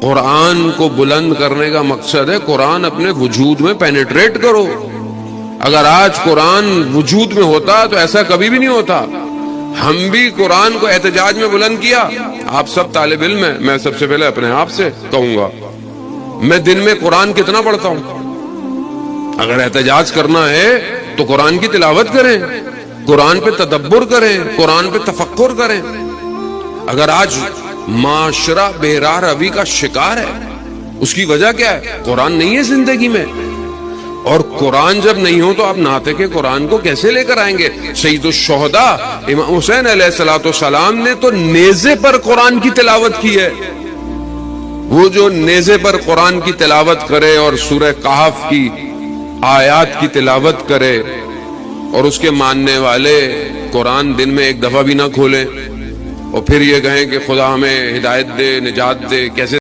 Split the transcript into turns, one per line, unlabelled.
قرآن کو بلند کرنے کا مقصد ہے قرآن اپنے وجود میں پینیٹریٹ کرو. اگر آج قرآن وجود میں ہوتا تو ایسا کبھی بھی نہیں ہوتا. ہم بھی قرآن کو احتجاج میں بلند کیا. آپ سب طالب علم ہیں, میں سب سے پہلے اپنے آپ سے کہوں گا, میں دن میں قرآن کتنا پڑھتا ہوں؟ اگر احتجاج کرنا ہے تو قرآن کی تلاوت کریں, قرآن پہ تدبر کریں, قرآن پہ تفکر کریں. اگر آج معاشرہ بے راہ روی کا شکار ہے, اس کی وجہ کیا ہے؟ قرآن نہیں ہے زندگی میں. اور قرآن جب نہیں ہو تو آپ ناطق قرآن کو کیسے لے کر آئیں گے؟ سید الشہداء امام حسین علیہ السلام نے تو نیزے پر قرآن کی تلاوت کی ہے. وہ جو نیزے پر قرآن کی تلاوت کرے اور سورہ کہف کی آیات کی تلاوت کرے اور اس کے ماننے والے قرآن دن میں ایک دفعہ بھی نہ کھولیں اور پھر یہ کہیں کہ خدا ہمیں ہدایت دے, نجات دے, کیسے